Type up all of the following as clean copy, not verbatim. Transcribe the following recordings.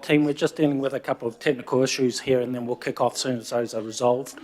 Team, we're just dealing with a couple of technical issues here and then we'll kick off as soon as those are resolved.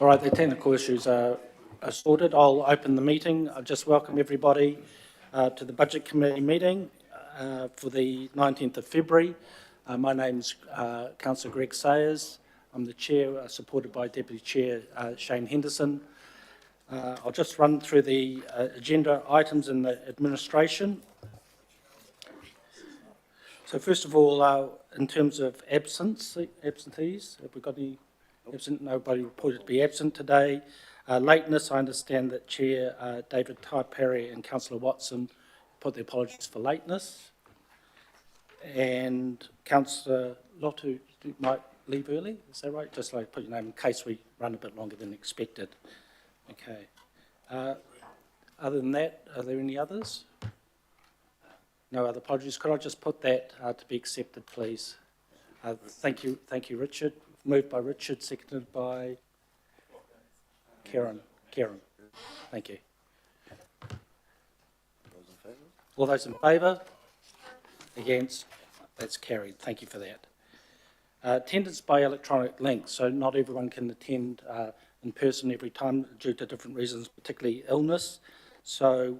All right, the technical issues are sorted. I'll open the meeting. I'll just welcome everybody to the Budget Committee meeting for the 19th of February. My name's Councillor Greg Sayers. I'm the Chair, supported by Deputy Chair Shane Henderson. I'll just run through the agenda items in the administration. So first of all, in terms of absentees, have we got any absent? Nobody reported to be absent today. Lateness, I understand that Chair David Taipere and Councillor Watson put their apologies for lateness. And Councillor Lotu might leave early, is that right? Just like put your name in case we run a bit longer than expected. Okay. Other than that, are there any others? No other apologies. Could I just put that to be accepted, please? Thank you, Richard. Moved by Richard, seconded by Karen. Thank you. All those in favour? Against? That's carried. Thank you for that. Attendance by electronic link. So not everyone can attend in person every time due to different reasons, particularly illness. So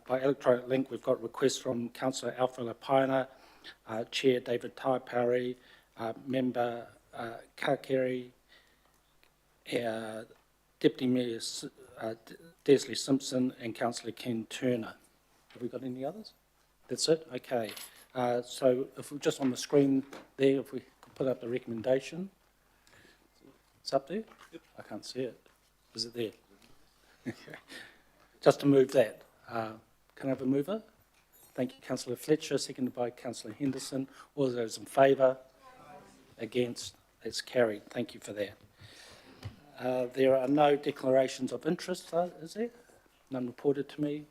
by electronic link, we've got requests from Councillor Alfred Paina Chair David Taipari, Member Kakeri, Deputy Mayor Desley Simpson, and Councillor Ken Turner. Have we got any others? That's it? Okay. So if we're just on the screen there, if we could put up the recommendation. It's up there? Yep. I can't see it. Is it there? Okay. Just to move that. Can I have a mover? Thank you, Councillor Fletcher, seconded by Councillor Henderson. All those in favour? Against? It's carried. Thank you for that. There are no declarations of interest, is there? None reported to me.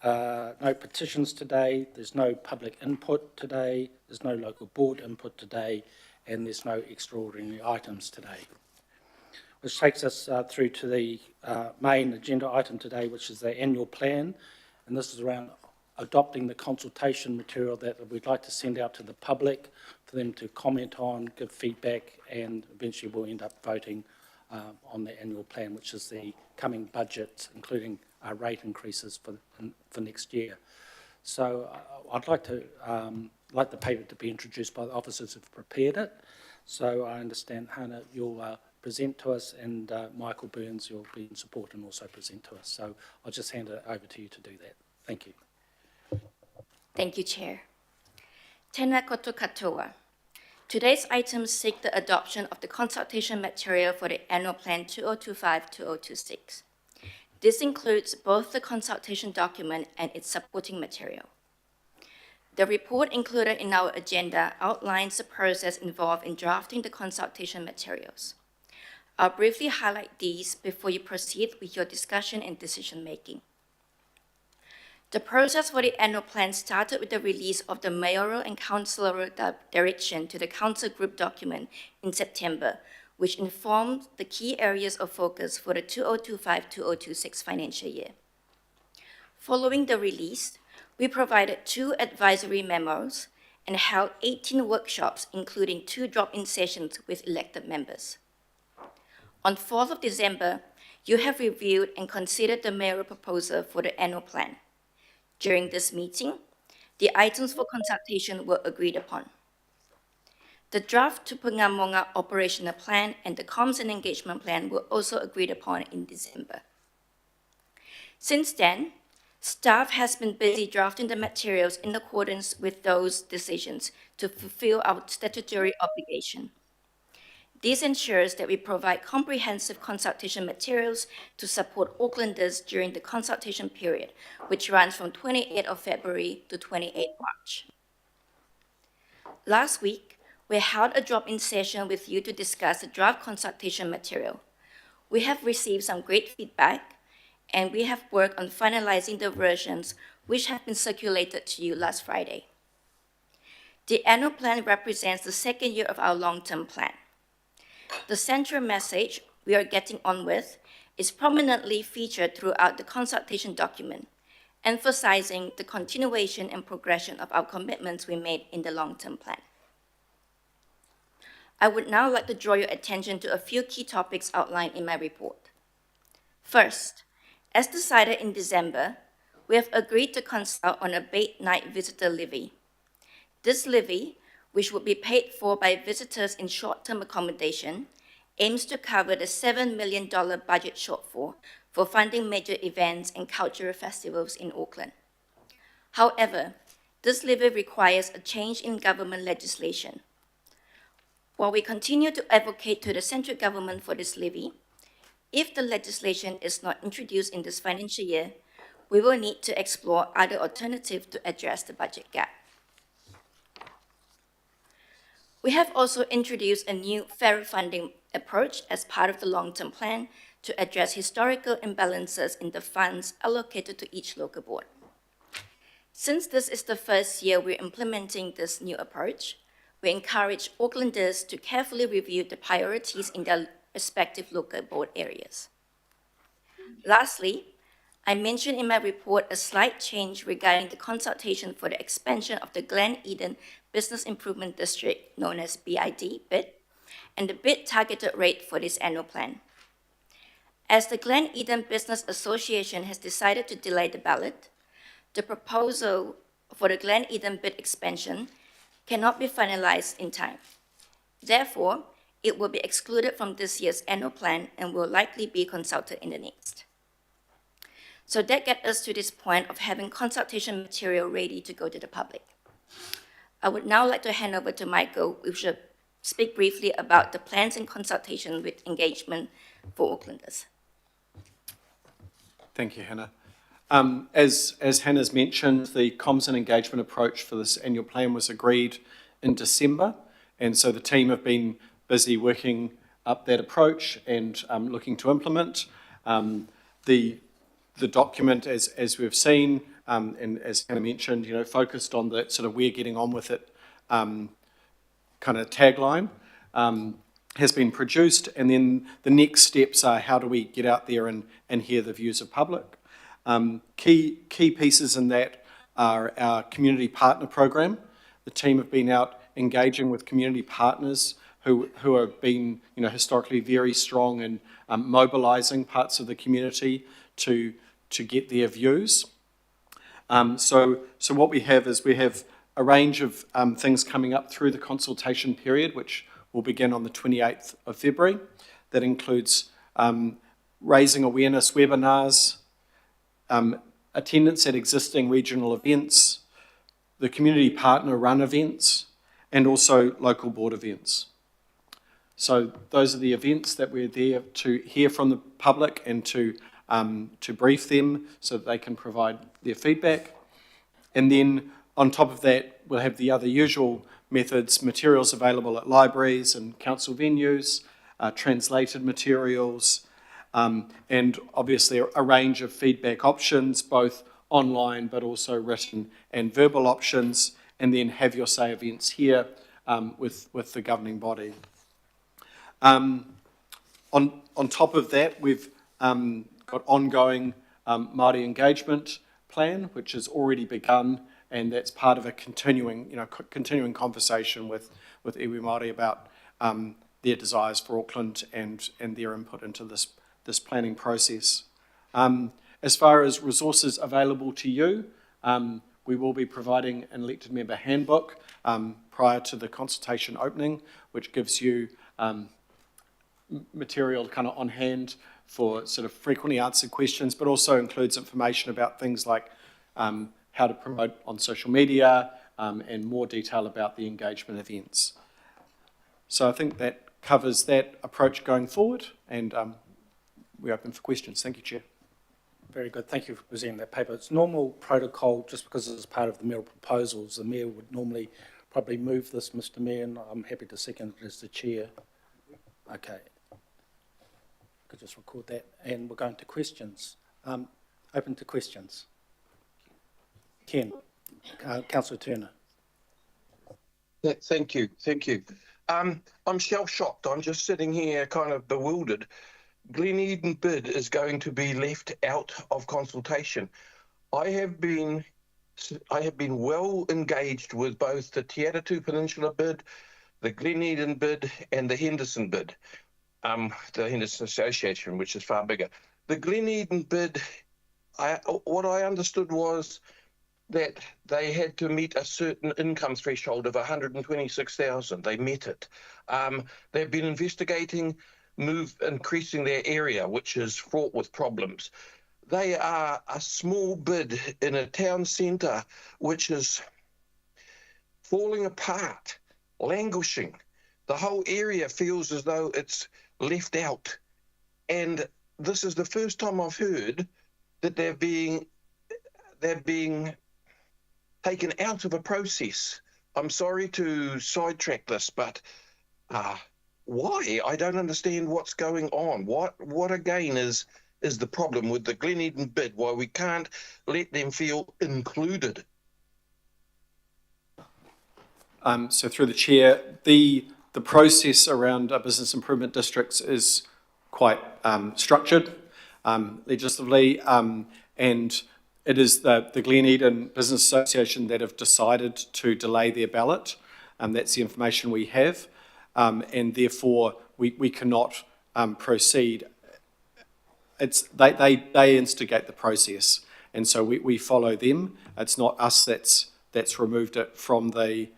No petitions today. There's no public input today. There's no local board input today. And there's no extraordinary items today. Which takes us through to the main agenda item today, which is the annual plan. And this is around adopting the consultation material that we'd like to send out to the public for them to comment on, give feedback, and eventually we'll end up voting on the annual plan, which is the coming budget, including rate increases for next year. So I'd like the paper to be introduced by the officers who've prepared it. So I understand, Hannah, you'll present to us, and Michael Burns, you'll be in support and also present to us. So I'll just hand it over to you to do that. Thank you. Thank you, Chair. Tēnā koutou katoa. Today's items seek the adoption of the consultation material for the Annual Plan 2025-2026. This includes both the consultation document and its supporting material. The report included in our agenda outlines the process involved in drafting the consultation materials. I'll briefly highlight these before you proceed with your discussion and decision-making. The process for the annual plan started with the release of the mayoral and councillorial direction to the council group document in September, which informed the key areas of focus for the 2025-2026 financial year. Following the release, we provided 2 advisory memos and held 18 workshops, including 2 drop-in sessions with elected members. On 4th of December, you have reviewed and considered the mayoral proposal for the annual plan. During this meeting, the items for consultation were agreed upon. The draft Tupungamonga operational plan and the comms and engagement plan were also agreed upon in December. Since then, staff has been busy drafting the materials in accordance with those decisions to fulfill our statutory obligation. This ensures that we provide comprehensive consultation materials to support Aucklanders during the consultation period, which runs from 28th of February to 28th March. Last week, we held a drop-in session with you to discuss the draft consultation material. We have received some great feedback, and we have worked on finalizing the versions which have been circulated to you last Friday. The annual plan represents the 2nd year of our long-term plan. The central message we are getting on with is prominently featured throughout the consultation document, emphasizing the continuation and progression of our commitments we made in the long-term plan. I would now like to draw your attention to a few key topics outlined in my report. First, as decided in December, we have agreed to consult on a bait night visitor levy. This levy, which would be paid for by visitors in short-term accommodation, aims to cover the $7 million budget shortfall for funding major events and cultural festivals in Auckland. However, this levy requires a change in government legislation. While we continue to advocate to the central government for this levy, if the legislation is not introduced in this financial year, we will need to explore other alternatives to address the budget gap. We have also introduced a new fairer funding approach as part of the long-term plan to address historical imbalances in the funds allocated to each local board. Since this is the first year we're implementing this new approach, we encourage Aucklanders to carefully review the priorities in their respective local board areas. Lastly, I mentioned in my report a slight change regarding the consultation for the expansion of the Glen Eden Business Improvement District, known as BID, and the bid targeted rate for this annual plan. As the Glen Eden Business Association has decided to delay the ballot, the proposal for the Glen Eden bid expansion cannot be finalized in time. Therefore, it will be excluded from this year's annual plan and will likely be consulted in the next. So that gets us to this point of having consultation material ready to go to the public. I would now like to hand over to Michael, who should speak briefly about the plans and consultation with engagement for Aucklanders. Thank you, Hannah. As Hannah's mentioned, the comms and engagement approach for this annual plan was agreed in December, and so the team have been busy working up that approach and looking to implement. The document, as we've seen, and as Hannah mentioned, focused on the sort of we're getting on with it kind of tagline, has been produced, and then the next steps are how do we get out there and hear the views of public. Key pieces in that are our community partner program. The team have been out engaging with community partners who have been historically very strong in mobilising parts of the community to get their views. So what we have is we have a range of things coming up through the consultation period, which will begin on the 28th of February. That includes raising awareness webinars, attendance at existing regional events, the community partner run events, and also local board events. So those are the events that we're there to hear from the public and to brief them so that they can provide their feedback. And then on top of that, we'll have the other usual methods, materials available at libraries and council venues, translated materials, and obviously a range of feedback options, both online but also written and verbal options, and then have your say events here with the governing body. On top of that, we've got ongoing Māori engagement plan, which has already begun, and that's part of a continuing conversation with iwi Māori about their desires for Auckland and their input into this planning process. As far as resources available to you, we will be providing an elected member handbook prior to the consultation opening, which gives you material kind of on hand for sort of frequently answered questions, but also includes information about things like how to promote on social media and more detail about the engagement events. So I think that covers that approach going forward, and we're open for questions. Thank you, Chair. Very good. Thank you for presenting that paper. It's normal protocol, just because it's part of the mayoral proposals, the mayor would normally probably move this, Mr. Mayor, and I'm happy to second it as the chair. Okay. Could just record that. And we're going to questions. Open to questions. Ken, Councillor Turner. Thank you. I'm shell-shocked. I'm just sitting here kind of bewildered. Glen Eden bid is going to be left out of consultation. I have been well engaged with both the Te Atatu Peninsula bid, the Glen Eden bid, and the Henderson bid, the Henderson Association, which is far bigger. The Glen Eden bid, what I understood was that they had to meet a certain income threshold of 126,000. They met it. They've been investigating increasing their area, which is fraught with problems. They are a small bid in a town centre which is falling apart, languishing. The whole area feels as though it's left out. And this is the first time I've heard that they're being taken out of a process. I'm sorry to sidetrack this, but why? I don't understand what's going on. What again is the problem with the Glen Eden bid? Why we can't let them feel included? So through the chair, the process around business improvement districts is quite structured legislatively, and it is the Glen Eden Business Association that have decided to delay their ballot. That's the information we have, and therefore we cannot proceed. They instigate the process, and so we follow them. It's not us that's that's removed it from the,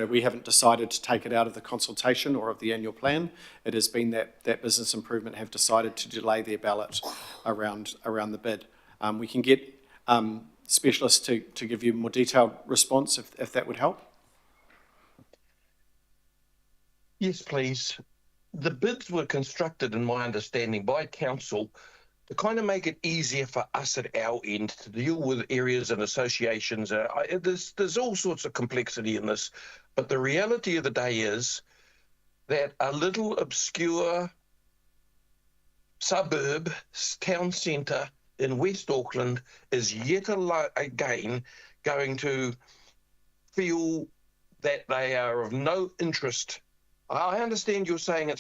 we haven't decided to take it out of the consultation or of the annual plan. It has been that business improvement have decided to delay their ballot around the bid. We can get specialists to give you a more detailed response if that would help. Yes, please. The bids were constructed, in my understanding, by council to kind of make it easier for us at our end to deal with areas and associations. There's all sorts of complexity in this, but the reality of the day is that a little obscure suburb, town centre in West Auckland is yet again going to feel that they are of no interest. I understand you're saying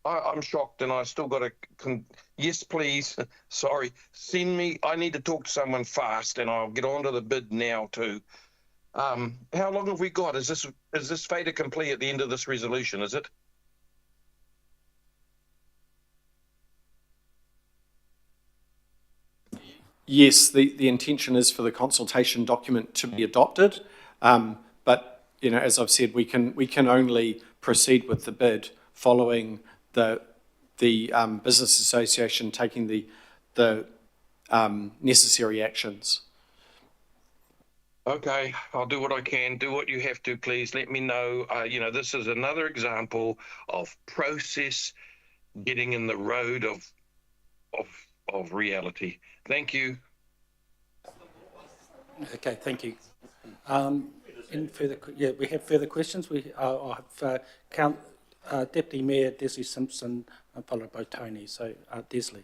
I'm shocked and I still got to, yes, please, sorry, send me, I need to talk to someone fast and I'll get onto the bid now too. How long have we got? Is this fait accompli at the end of this resolution, is it? Yes, the intention is for the consultation document to be adopted, but as I've said, we can only proceed with the bid following the business association taking the necessary actions. Okay, I'll do what I can. Do what you have to, please. Let me know. This is another example of process getting in the road of reality. Thank you. Okay, thank you. Any further? Yeah, we have further questions. I have Deputy Mayor Desley Simpson, followed by Tony. So, Desley.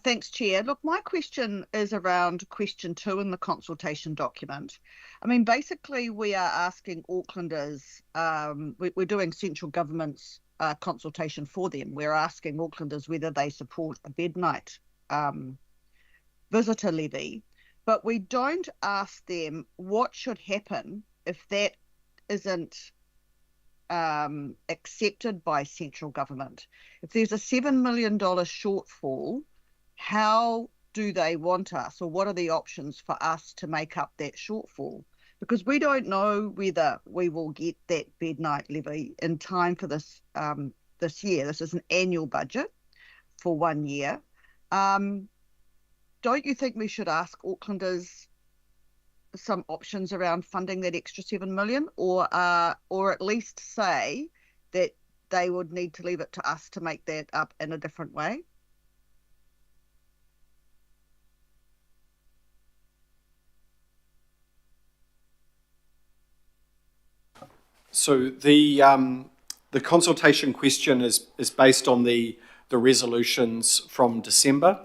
Thanks, Chair. Look, my question is around question 2 in the consultation document. I mean, basically, we are asking Aucklanders, we're doing central government's consultation for them. We're asking Aucklanders whether they support a bed night visitor levy, but we don't ask them what should happen if that isn't accepted by central government. If there's a $7 million shortfall, how do they want us, or what are the options for us to make up that shortfall? Because we don't know whether we will get that bed night levy in time for this year. This is an annual budget for 1 year. Don't you think we should ask Aucklanders some options around funding that extra $7 million, or at least say that they would need to leave it to us to make that up in a different way? So the consultation question is based on the resolutions from December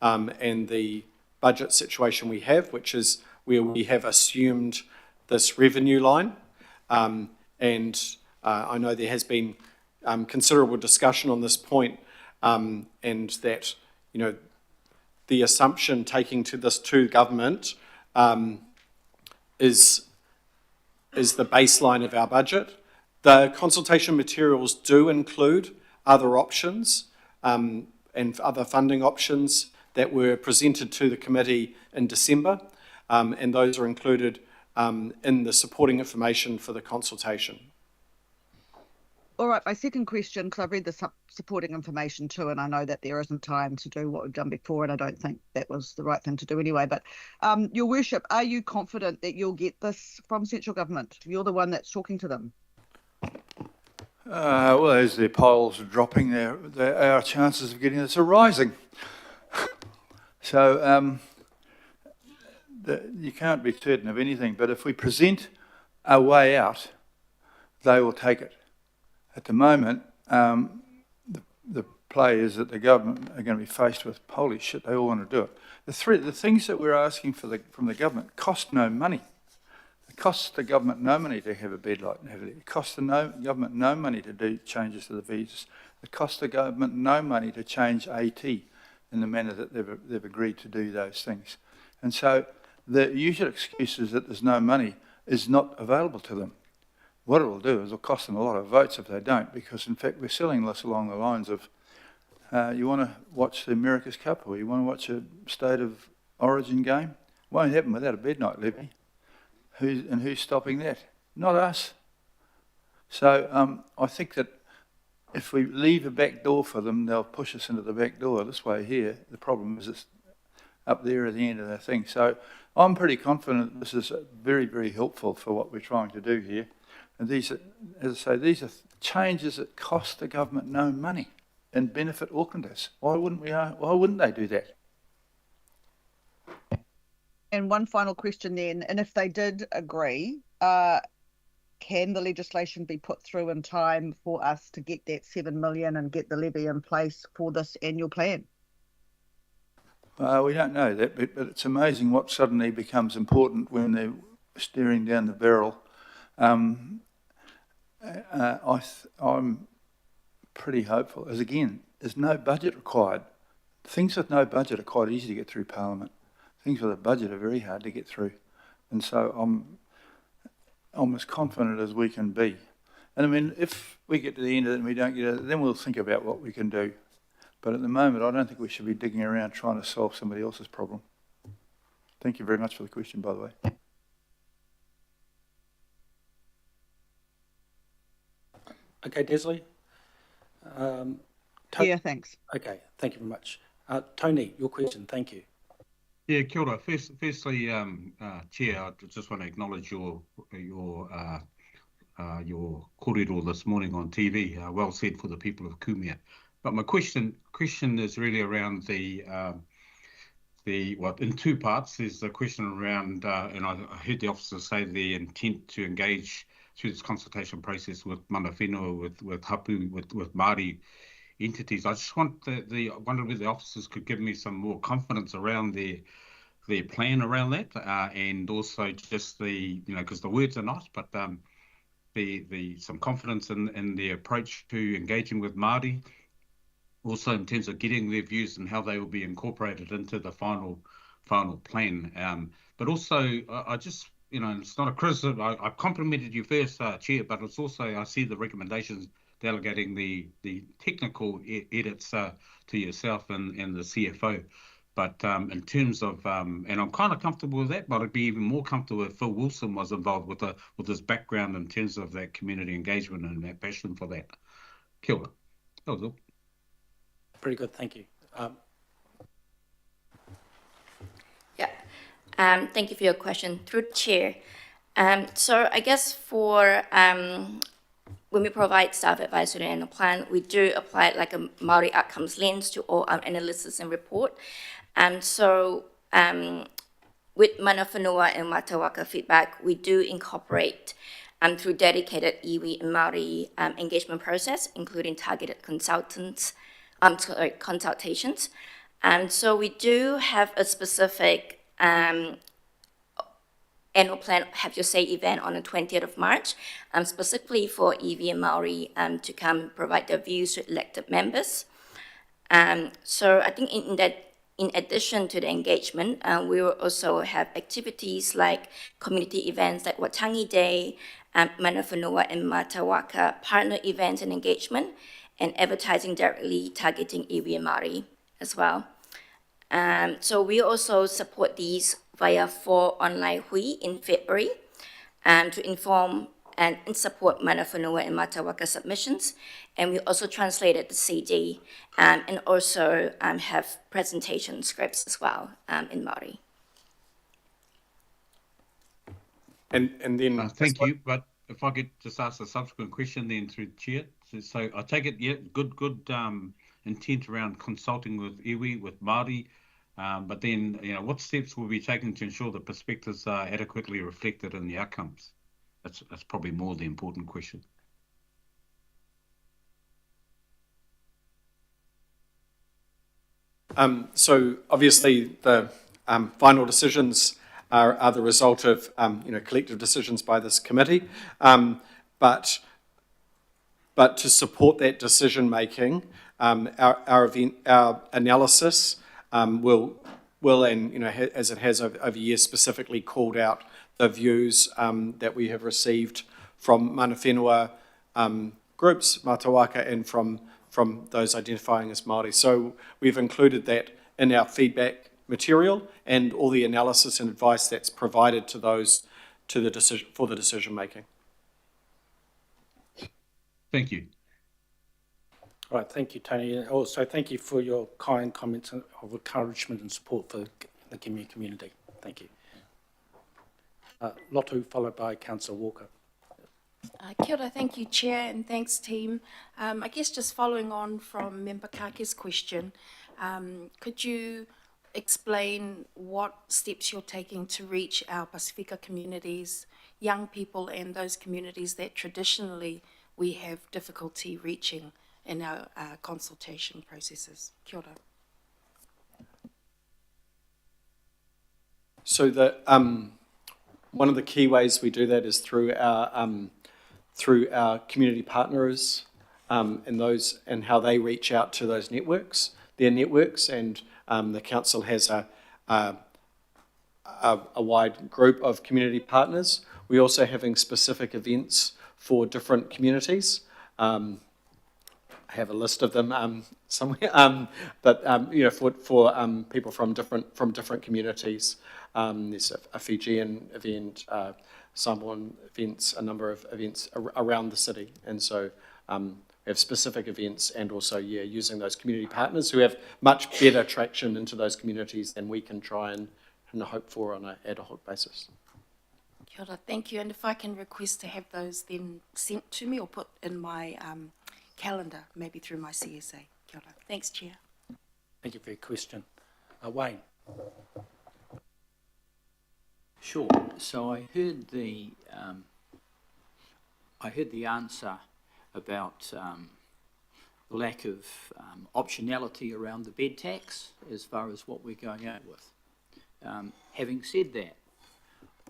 and the budget situation we have, which is where we have assumed this revenue line. And I know there has been considerable discussion on this point, and that the assumption taking this to government is the baseline of our budget. The consultation materials do include other options and other funding options that were presented to the committee in December, and those are included in the supporting information for the consultation. All right, my second question, because I've read the supporting information too, and I know that there isn't time to do what we've done before, and I don't think that was the right thing to do anyway, but Your Worship, are you confident that you'll get this from central government? You're the one that's talking to them. Well, as their polls are dropping, our chances of getting this are rising. So you can't be certain of anything, but if we present a way out, they will take it. At the moment, the play is that the government are going to be faced with, holy shit, they all want to do it. The things that we're asking from the government cost no money. It costs the government no money to have a bed light and have it. It costs the government no money to do changes to the visas. It costs the government no money to change AT in the manner that they've agreed to do those things. And so the usual excuse is that there's no money is not available to them. What it will do is it'll cost them a lot of votes if they don't, because in fact we're selling this along the lines of you want to watch the America's Cup or you want to watch a state of origin game? Won't happen without a bed night levy. Who's stopping that? Not us. So I think that if we leave a back door for them, they'll push us into the back door. This way here, the problem is it's up there at the end of the thing. So I'm pretty confident this is very, very helpful for what we're trying to do here. And these are, as I say, these are changes that cost the government no money and benefit Aucklanders. Why wouldn't they do that? And one final question then, and if they did agree, can the legislation be put through in time for us to get that 7 million and get the levy in place for this annual plan? We don't know that, but it's amazing what suddenly becomes important when they're staring down the barrel. I'm pretty hopeful, as again, there's no budget required. Things with no budget are quite easy to get through Parliament. Things with a budget are very hard to get through. And so I'm as confident as we can be. And I mean, if we get to the end of it and we don't get it, then we'll think about what we can do. But at the moment, I don't think we should be digging around trying to solve somebody else's problem. Thank you very much for the question, by the way. Okay, Desley. Yeah, thanks. Okay, thank you very much. Tony, your question. Thank you. Yeah, kia ora. Firstly, Chair, I just want to acknowledge your kōrero this morning on TV. Well said for the people of Kumea. But my question is really around in two parts. There's the question around, and I heard the officer say the intent to engage through this consultation process with mana whenua, with hapu, with Māori entities. I just wondered whether the officers could give me some more confidence around their plan around that, and also just because the words are not, but some confidence in the approach to engaging with Māori, also in terms of getting their views and how they will be incorporated into the final plan. But also, I just, it's not a criticism. I complimented you first, Chair, but it's also, I see the recommendations delegating the technical edits to yourself and the CFO. But in terms of, and I'm kind of comfortable with that, but I'd be even more comfortable if Phil Wilson was involved with his background in terms of that community engagement and that passion for that. Kia ora. That was all. Pretty good, thank you. Thank you for your question. Through the Chair. So I guess for when we provide staff advice to the annual plan, we do apply like a Māori outcomes lens to all our analysis and report. So with mana whenua and matawaka feedback, we do incorporate through dedicated iwi and Māori engagement process, including targeted consultations. So we do have a specific annual plan, have your say event on the 20th of March, specifically for iwi and Māori to come provide their views to elected members. So I think in addition to the engagement, we will also have activities like community events like Watangi Day, mana whenua and matawaka partner events and engagement, and advertising directly targeting iwi and Māori as well. So we also support these via 4 online hui in February to inform and support mana whenua and matawaka submissions. And we also translated the CD and also have presentation scripts as well in Māori. And then... thank you, but if I could just ask a subsequent question then through the Chair. So I take it, yeah, good intent around consulting with iwi, with Māori, but then, what steps will be taken to ensure the perspectives are adequately reflected in the outcomes? That's probably more the important question. So obviously the final decisions are the result of collective decisions by this committee, but to support that decision making, our analysis will and as it has over years specifically called out the views that we have received from mana whenua groups, matawaka, and from those identifying as Māori. So we've included that in our feedback material, and all the analysis and advice that's provided to those to the decision for the decision making. Thank you. All right, thank you, Tony. And also, thank you for your kind comments of encouragement and support for the community. Thank you. Lotu, followed by Councillor Walker. Kia ora, thank you, Chair, and thanks, team. I guess just following on from Member Kake's question, could you explain what steps you're taking to reach our Pasifika communities, young people, and those communities that traditionally we have difficulty reaching in our consultation processes? Kia ora. So one of the key ways we do that is through our community partners and how they reach out to those networks, their networks, and the council has a wide group of community partners. We're also having specific events for different communities. I have a list of them somewhere, but you know, for people from different communities. There's a Fijian event, Samoan events, a number of events around the city, and so we have specific events, and also using those community partners who have much better traction into those communities than we can try and hope for on an ad hoc basis. Kia ora, thank you. And if I can request to have those then sent to me or put in my calendar, maybe through my CSA. Kia ora. Thanks, Chair. Thank you for your question. Wayne. Sure. So I heard the answer about the lack of optionality around the bed tax as far as what we're going out with. Having said that,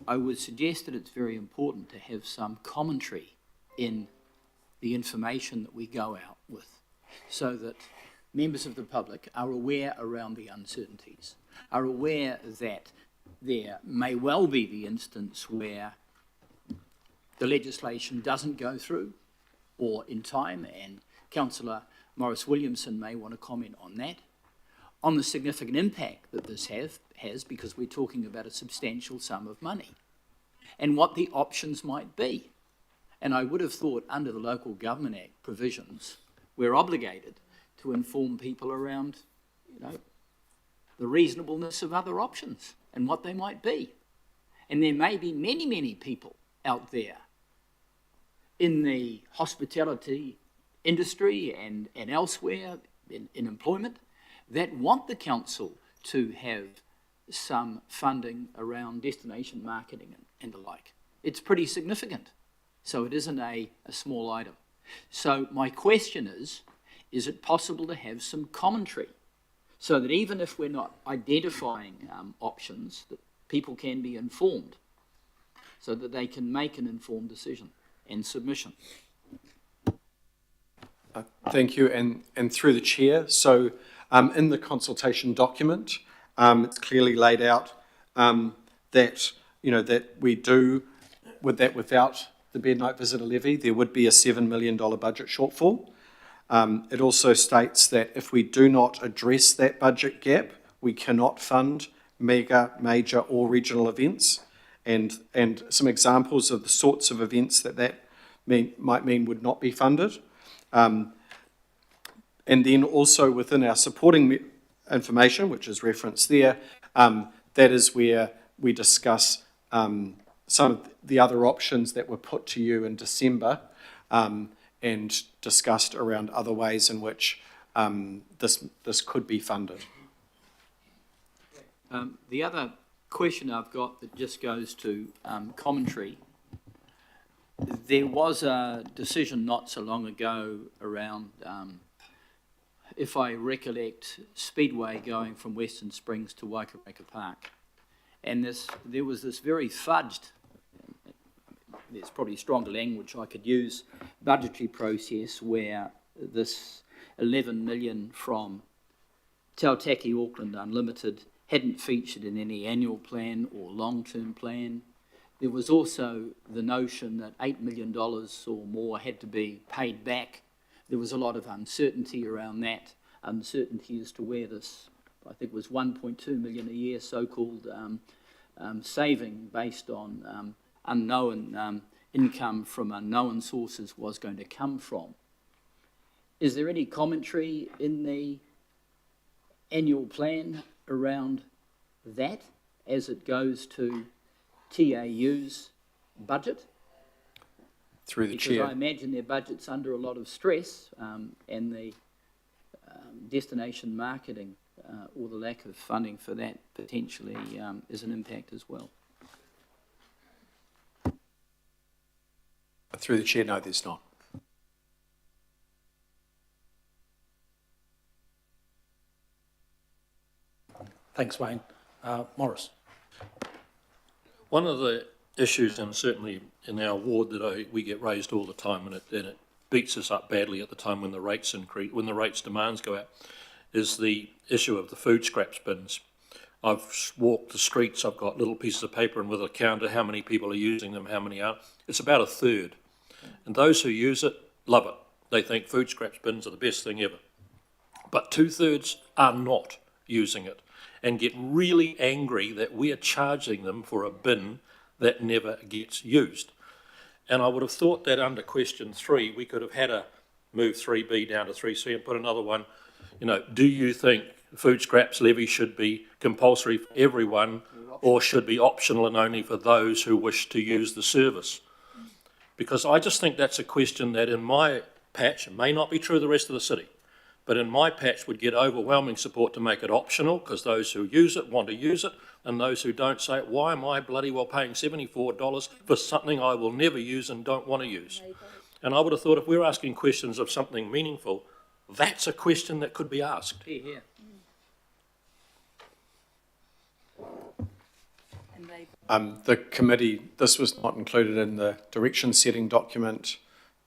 I would suggest that it's very important to have some commentary in the information that we go out with, so that members of the public are aware around the uncertainties, are aware that there may well be the instance where the legislation doesn't go through or in time, and Councillor Morris-Williamson may want to comment on that, on the significant impact that this has, because we're talking about a substantial sum of money, and what the options might be. And I would have thought under the Local Government Act provisions, we're obligated to inform people around, you know, the reasonableness of other options and what they might be. And there may be many, many people out there in the hospitality industry and elsewhere in employment that want the council to have some funding around destination marketing and the like. It's pretty significant, so it isn't a small item. So my question is it possible to have some commentary so that even if we're not identifying options, that people can be informed so that they can make an informed decision and submission? Thank you, and through the chair. So in the consultation document, it's clearly laid out that we do without the bed night visitor levy, there would be a $7 million budget shortfall. It also states that if we do not address that budget gap, we cannot fund major or regional events, and some examples of the sorts of events that might mean would not be funded. And then also within our supporting information, which is referenced there, that is where we discuss some of the other options that were put to you in December and discussed around other ways in which this could be funded. The other question I've got that just goes to commentary. There was a decision not so long ago around, if I recollect, Speedway going from Western Springs to Waikareka Park. And there was this very fudged, there's probably stronger language I could use, budgetary process where this 11 million from Tautaki Auckland Unlimited hadn't featured in any annual plan or long-term plan. There was also the notion that $8 million or more had to be paid back. There was a lot of uncertainty around that, uncertainty as to where this, I think it was 1.2 million a year so-called saving based on unknown income from unknown sources was going to come from. Is there any commentary in the annual plan around that as it goes to TAU's budget? Through the Because chair. I imagine their budget's under a lot of stress, and the destination marketing or the lack of funding for that potentially is an impact as well. Through the chair, no, there's not. Thanks, Wayne. Morris. One of the issues, and certainly in our ward, that we get raised all the time, and it beats us up badly at the time when the rates increase, when the rates demands go out, is the issue of the food scraps bins. I've walked the streets, I've got little pieces of paper and with a counter how many people are using them, how many aren't. It's about a third. And those who use it love it. They think food scraps bins are the best thing ever. But 2/3 are not using it and get really angry that we are charging them for a bin that never gets used. And I would have thought that under question 3, we could have had a move 3B down to 3C and put another one, you know, do you think food scraps levy should be compulsory for everyone or should be optional and only for those who wish to use the service? Because I just think that's a question that in my patch, it may not be true of the rest of the city, but in my patch would get overwhelming support to make it optional because those who use it want to use it, and those who don't say, why am I bloody well paying $74 for something I will never use and don't want to use? And I would have thought if we're asking questions of something meaningful, that's a question that could be asked. Here, here. The committee, this was not included in the direction setting document,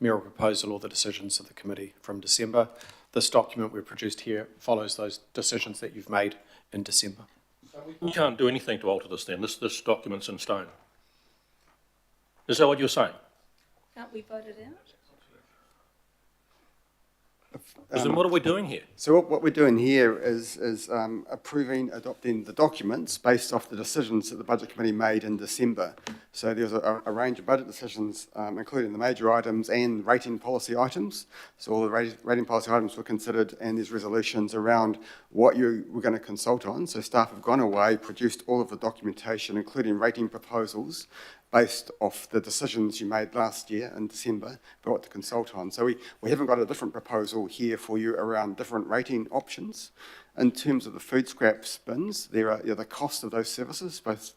mayoral proposal or the decisions of the committee from December. This document we've produced here follows those decisions that you've made in December. We can't do anything to alter this then. This document's in stone. Is that what you're saying? Can't we vote it out? Because then what are we doing here? So what we're doing here is adopting the documents based off the decisions that the Budget Committee made in December. So there's a range of budget decisions, including the major items and rating policy items. So all the rating policy items were considered, and there's resolutions around what you were going to consult on. So staff have gone away, produced all of the documentation, including rating proposals, based off the decisions you made last year in December for what to consult on. So we haven't got a different proposal here for you around different rating options. In terms of the food scraps bins, there are the cost of those services, both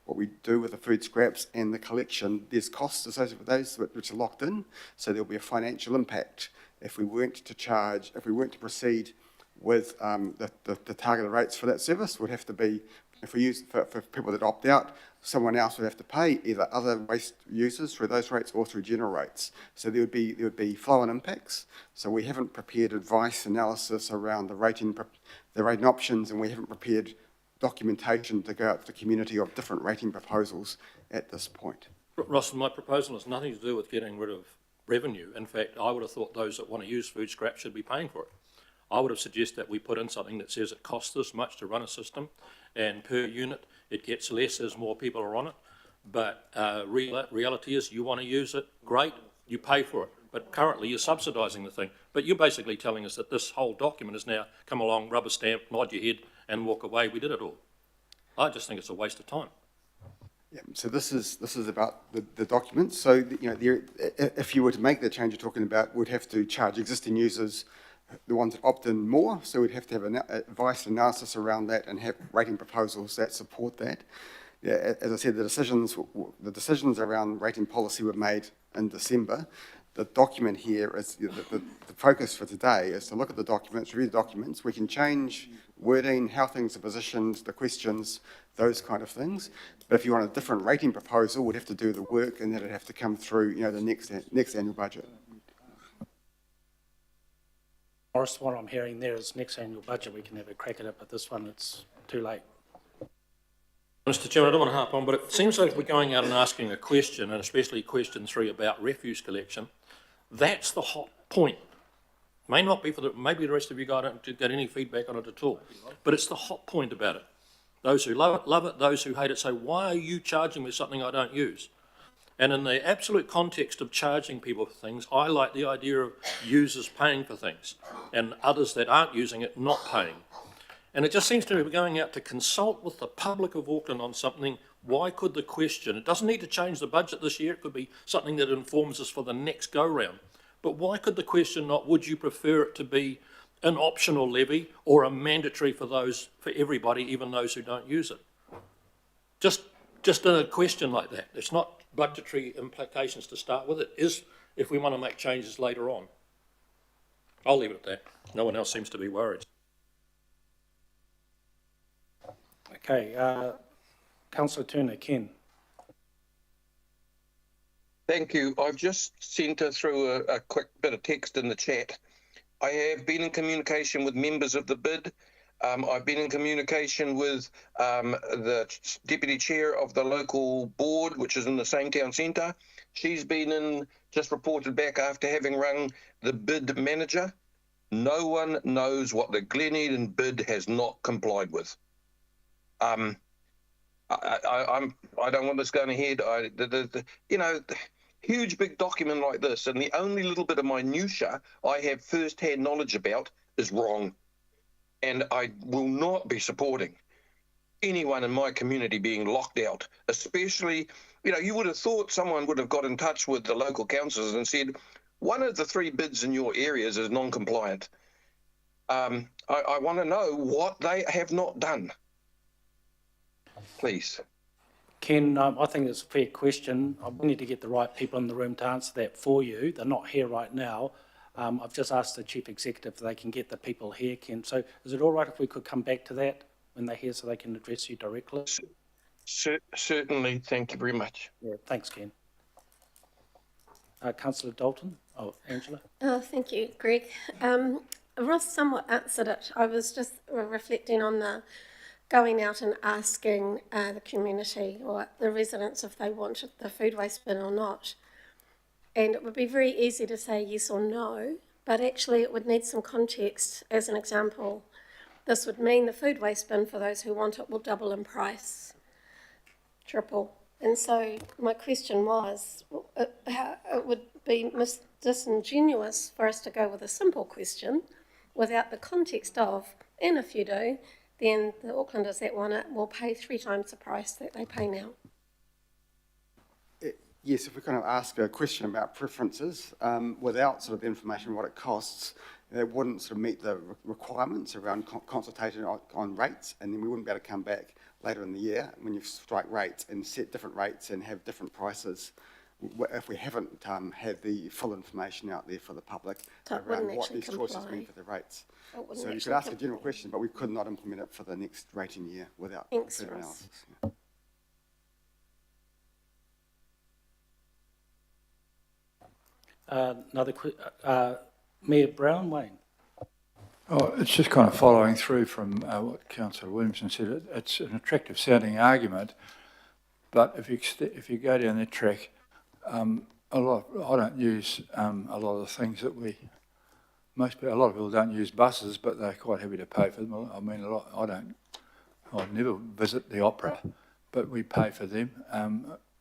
what we do with the food scraps and the collection. There's costs associated with those which are locked in, so there'll be a financial impact if we weren't to proceed with the targeted rates for that service. Would have to be, if we use for people that opt out, someone else would have to pay either other waste users through those rates or through general rates. So there would be flow-on impacts. So we haven't prepared advice analysis around the rating options, and we haven't prepared documentation to go out to the community of different rating proposals at this point. Ross, my proposal has nothing to do with getting rid of revenue. In fact, I would have thought those that want to use food scrap should be paying for it. I would have suggested that we put in something that says it costs this much to run a system, and per unit it gets less as more people are on it. But reality is you want to use it, great, you pay for it. But currently you're subsidising the thing. But you're basically telling us that this whole document has now come along, rubber stamp, nod your head and walk away, we did it all. I just think it's a waste of time. Yeah, so this is about the documents. So if you were to make the change you're talking about, we'd have to charge existing users, the ones that opt in, more. So we'd have to have advice and analysis around that and have rating proposals that support that. Yeah, as I said, the decisions around rating policy were made in December. The document here is the focus for today is to look at the documents, review the documents. We can change wording, how things are positioned, the questions, those kind of things. But if you want a different rating proposal, we'd have to do the work, and that'd have to come through, the next annual budget. Morris, what I'm hearing there is next annual budget we can have a crack at it, but this one it's too late. Mr. Chairman, I don't want to harp on, but it seems like we're going out and asking a question, and especially question 3 about refuse collection. That's the hot point. May not be maybe the rest of you guys don't get any feedback on it at all, but it's the hot point about it. Those who love it, those who hate it say, why are you charging me something I don't use? And in the absolute context of charging people for things, I like the idea of users paying for things and others that aren't using it not paying. And it just seems to me we're going out to consult with the public of Auckland on something. Why could the question, it doesn't need to change the budget this year, it could be something that informs us for the next go-round. But why could the question not, would you prefer it to be an optional levy or a mandatory for everybody, even those who don't use it? Just a question like that. It's not budgetary implications to start with. It is if we want to make changes later on. I'll leave it at that. No one else seems to be worried. Okay, Councillor Turner, Ken. Thank you. I've just sent her through a quick bit of text in the chat. I have been in communication with members of the BID. I've been in communication with the deputy chair of the local board, which is in the same town centre. She's been in, just reported back after having rung the BID manager. No one knows what the Glen Eden BID has not complied with. I don't want this going ahead. Huge big document like this, and the only little bit of minutiae I have first-hand knowledge about is wrong. And I will not be supporting anyone in my community being locked out, especially, you would have thought someone would have got in touch with the local councils and said, one of the 3 bids in your areas is non-compliant. I want to know what they have not done. Please. Ken, I think it's a fair question. We need to get the right people in the room to answer that for you. They're not here right now. I've just asked the Chief Executive if they can get the people here, Ken. So is it all right if we could come back to that when they're here so they can address you directly? Certainly. Thank you very much. Yeah, thanks, Ken. Councillor Dalton. Oh, Angela. Thank you, Greg. Ross somewhat answered it. I was just reflecting on the going out and asking the community or the residents if they wanted the food waste bin or not. And it would be very easy to say yes or no, but actually it would need some context. As an example, this would mean the food waste bin for those who want it will double in price, triple. And so my question was, it would be disingenuous for us to go with a simple question without the context of, and if you do, then the Aucklanders that want it will pay 3 times the price that they pay now. Yes, if we kind of ask a question about preferences without sort of the information on what it costs, it wouldn't sort of meet the requirements around consultation on rates, and then we wouldn't be able to come back later in the year when you strike rates and set different rates and have different prices if we haven't had the full information out there for the public around what these choices mean for the rates. So you could ask a general question, but we could not implement it for the next rating year without further analysis. Yeah. Mayor Brown, Wayne. Oh, it's just kind of following through from what Councillor Williamson said. It's an attractive sounding argument, but if you go down that track, I don't use a lot of the things that a lot of people don't use buses, but they're quite happy to pay for them. I mean, I never visit the opera, but we pay for them.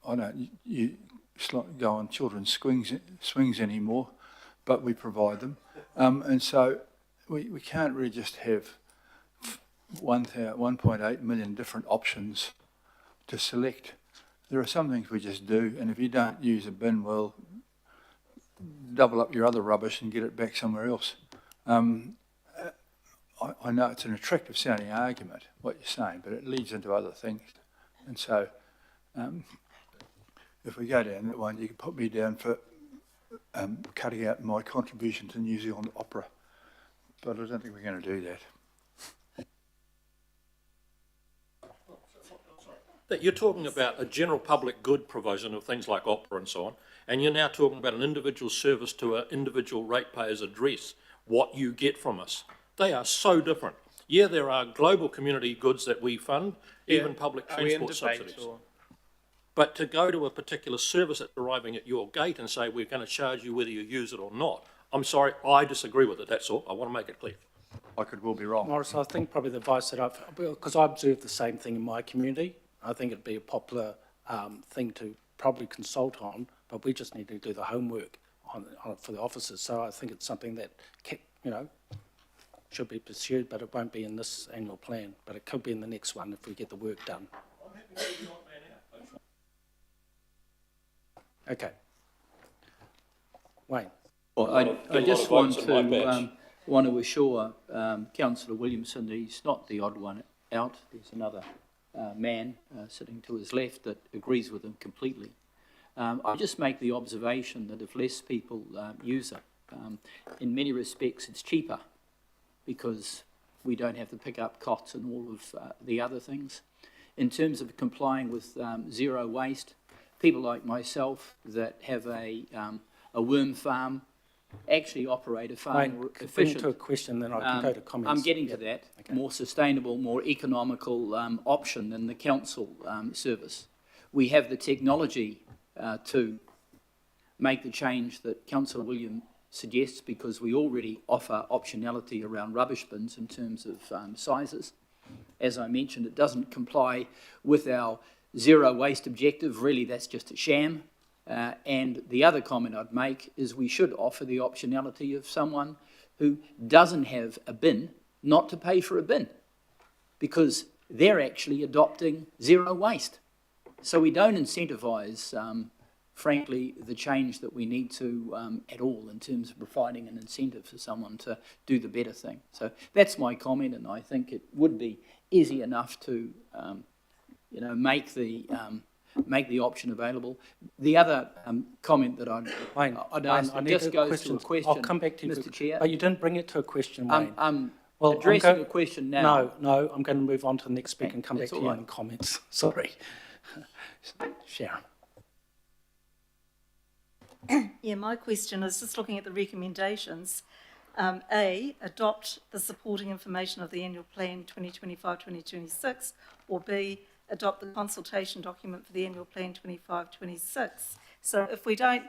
I don't go on children's swings anymore, but we provide them. And so we can't really just have 1.8 million different options to select. There are some things we just do, and if you don't use a bin, well, double up your other rubbish and get it back somewhere else. I know it's an attractive sounding argument, what you're saying, but it leads into other things. And so if we go down that one, you can put me down for cutting out my contribution to New Zealand Opera, but I don't think we're going to do that. That you're talking about a general public good provision of things like opera and so on, and you're now talking about an individual service to an individual ratepayer's address, what you get from us. They are so different. Yeah, there are global community goods that we fund, even public transport subsidies. But to go to a particular service that's arriving at your gate and say we're going to charge you whether you use it or not, I'm sorry, I disagree with it, that's all. I want to make it clear. I could well be wrong. Morris, I think probably the advice that because I observe the same thing in my community, I think it'd be a popular thing to probably consult on, but we just need to do the homework on it for the officers. So I think it's something that, should be pursued, but it won't be in this annual plan, but it could be in the next one if we get the work done. Okay. Wayne. Well, I just want to assure Councillor Williamson that he's not the odd one out. There's another man sitting to his left that agrees with him completely. I just make the observation that if less people use it, in many respects it's cheaper because we don't have to pick up cots and all of the other things. In terms of complying with zero waste, people like myself that have a worm farm actually operate a farm Wayne, efficient. to a question, then I can go to comments. I'm getting to that. Okay. More sustainable, more economical option than the council service. We have the technology to make the change that Councillor William suggests because we already offer optionality around rubbish bins in terms of sizes. As I mentioned, it doesn't comply with our zero waste objective. Really, that's just a sham. And the other comment I'd make is we should offer the optionality of someone who doesn't have a bin not to pay for a bin because they're actually adopting zero waste. So we don't incentivise, frankly, the change that we need to at all in terms of providing an incentive for someone to do the better thing. So that's my comment, and I think it would be easy enough to, make the option available. The other comment that I'd ask just goes to a question. I'll come back to you, Mr. Chair. But you didn't bring it to a question, Wayne. I'm addressing a question now. No, I'm going to move on to the next speaker and come back That's to all you right. in comments. Sorry. Sharon. Yeah, my question is just looking at the recommendations. A, adopt the supporting information of the annual plan 2025-2026, or B, adopt the consultation document for the annual plan 25-26. So if we don't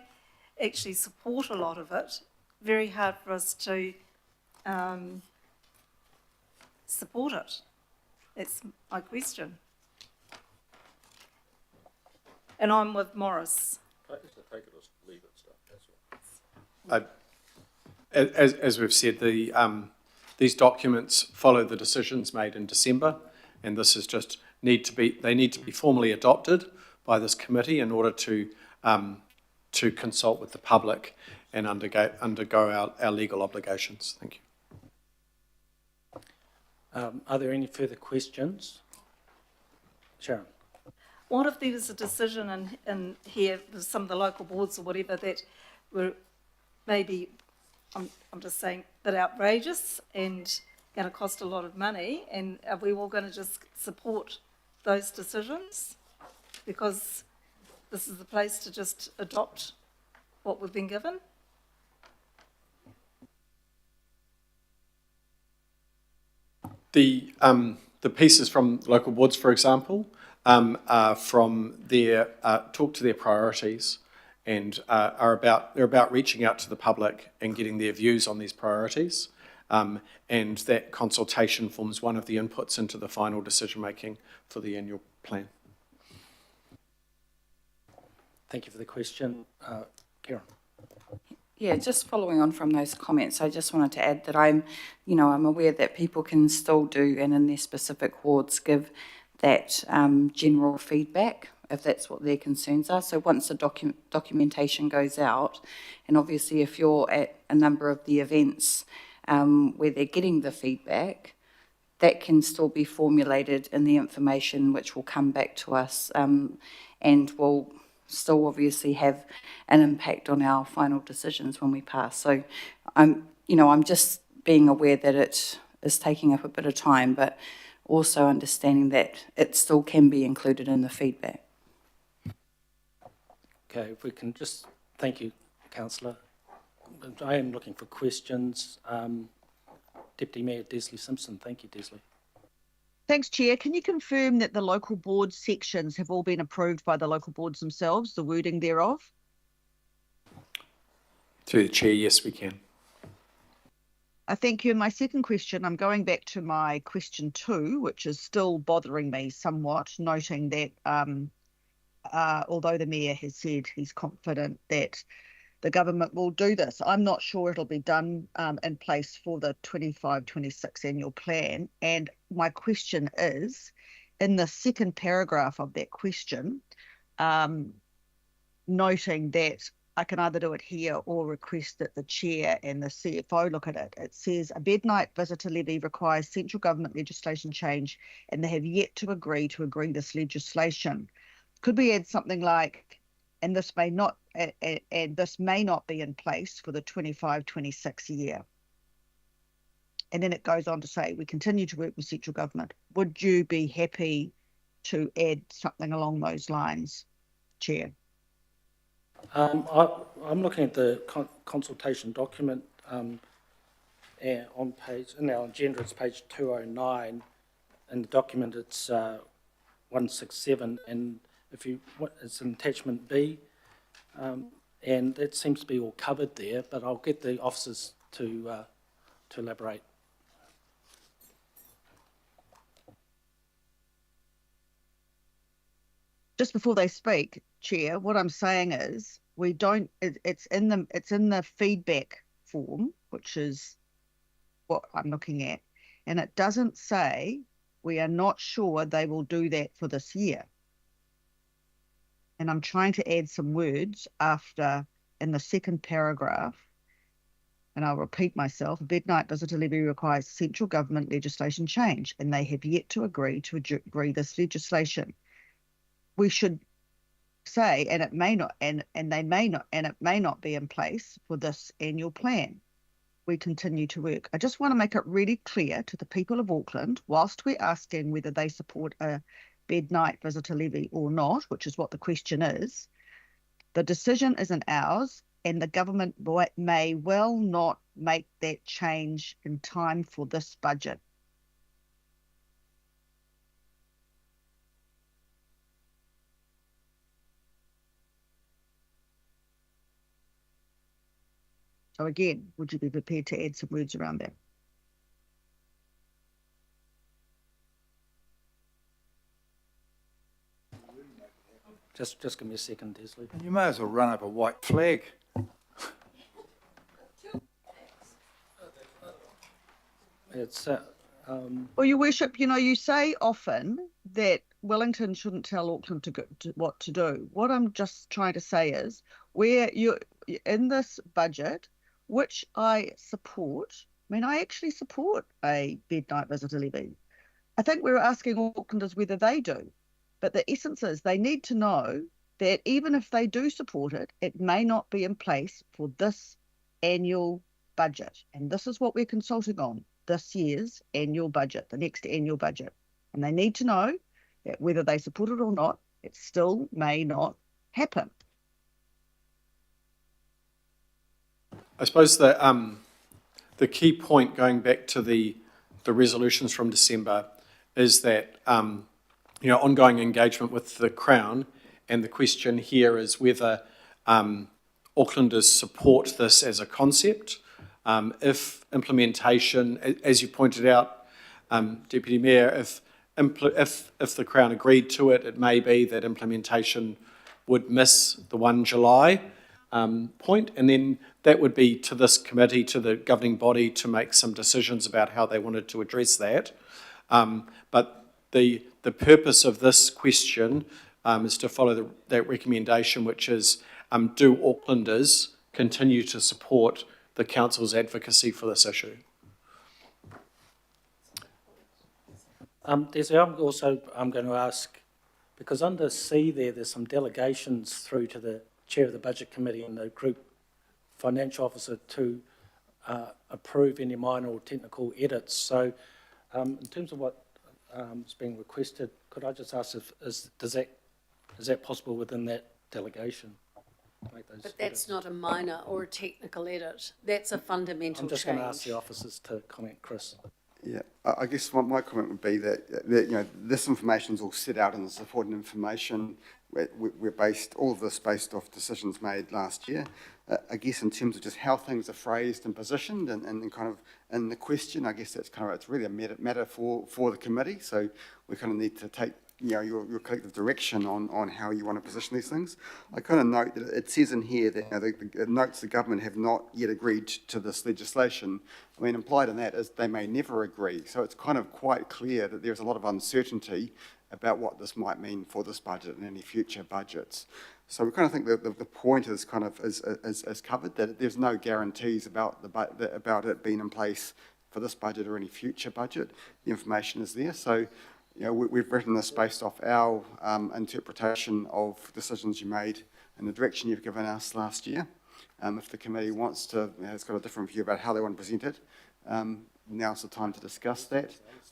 actually support a lot of it, very hard for us to support it. That's my question. And I'm with Morris. Take it or leave it, that's all. As we've said, these documents follow the decisions made in December, and this is just they need to be formally adopted by this committee in order to consult with the public and undergo our legal obligations. Thank you. Are there any further questions? Sharon. What if there was a decision in here with some of the local boards or whatever that were maybe, I'm just saying, a bit outrageous and going to cost a lot of money, and are we all going to just support those decisions because this is the place to just adopt what we've been given? The pieces from local boards, for example, are from their talk to their priorities and they're about reaching out to the public and getting their views on these priorities. And that consultation forms one of the inputs into the final decision making for the annual plan. Thank you for the question. Karen. Yeah, just following on from those comments, I just wanted to add that I'm aware that people can still do, and in their specific wards, give that general feedback if that's what their concerns are. So once the documentation goes out, and obviously if you're at a number of the events where they're getting the feedback, that can still be formulated in the information which will come back to us and will still obviously have an impact on our final decisions when we pass. So I'm just being aware that it is taking up a bit of time, but also understanding that it still can be included in the feedback. Okay, if we can just, thank you, Councillor. I am looking for questions. Deputy Mayor Desley Simpson, thank you, Desley. Thanks, Chair. Can you confirm that the local board sections have all been approved by the local boards themselves, the wording thereof? Through the Chair, yes, we can. Thank you. And my second question, I'm going back to my question 2, which is still bothering me somewhat, noting that although the Mayor has said he's confident that the government will do this. I'm not sure it'll be done in place for the 25-26 annual plan. And my question is, in the second paragraph of that question, noting that I can either do it here or request that the chair and the CFO look at it. It says a bed night visitor levy requires central government legislation change, and they have yet to agree this legislation. Could we add something like, and this may not be in place for the 25-26 year? And then it goes on to say, we continue to work with central government. Would you be happy to add something along those lines, Chair? I'm looking at the consultation document on page, in our agenda, it's page 209. In the document, it's 167, and if you, it's in attachment B, and it seems to be all covered there, but I'll get the officers to elaborate. Just before they speak, Chair, what I'm saying is we don't. It's in the feedback form, which is what I'm looking at, and it doesn't say we are not sure they will do that for this year. And I'm trying to add some words after in the second paragraph, and I'll repeat myself. A bed night visitor levy requires central government legislation change, and they have yet to agree this legislation. We should say, and it may not, and they may not, and it may not be in place for this annual plan. We continue to work. I just want to make it really clear to the people of Auckland, whilst we're asking whether they support a bed night visitor levy or not, which is what the question is, the decision isn't ours, and the government may well not make that change in time for this budget. So again, would you be prepared to add some words around that? Just give me a second, Desley. You may as well run up a white flag. It's well, Your Worship, you know, you say often that Wellington shouldn't tell Auckland what to do. What I'm just trying to say is, where you're in this budget, which I support. I mean, I actually support a bed night visitor levy. I think we're asking Aucklanders whether they do. But the essence is they need to know that even if they do support it, it may not be in place for this annual budget. And this is what we're consulting on, this year's annual budget, the next annual budget. And they need to know that whether they support it or not, it still may not happen. I suppose the key point going back to the resolutions from December is that ongoing engagement with the Crown, and the question here is whether Aucklanders support this as a concept. If implementation, as you pointed out, Deputy Mayor, if the Crown agreed to it, it may be that implementation would miss the 1 July point, and then that would be to this committee, to the governing body, to make some decisions about how they wanted to address that. But the purpose of this question is to follow that recommendation, which is, do Aucklanders continue to support the Council's advocacy for this issue? I'm going to ask, because under C there's some delegations through to the Chair of the Budget Committee and the Group Financial Officer to approve any minor or technical edits. So in terms of what is being requested, could I just ask is that possible within that delegation? But that's not a minor or a technical edit. That's a fundamental change. I'm just going to ask the officers to comment, Chris. Yeah, I guess my comment would be that this information is all set out in the supporting information. We're based, all of this based off decisions made last year. I guess in terms of just how things are phrased and positioned and kind of in the question, I guess that's kind of, it's really a matter for the committee. So we kind of need to take your collective direction on how you want to position these things. I kind of note that it says in here that it notes the government have not yet agreed to this legislation. I mean, implied in that is they may never agree. So it's kind of quite clear that there's a lot of uncertainty about what this might mean for this budget and any future budgets. So we kind of think that the point is kind of is covered, that there's no guarantees about about it being in place for this budget or any future budget. The information is there. So, we've written this based off our interpretation of decisions you made and the direction you've given us last year. If the committee wants to, has got a different view about how they want to present it, now's the time to discuss that.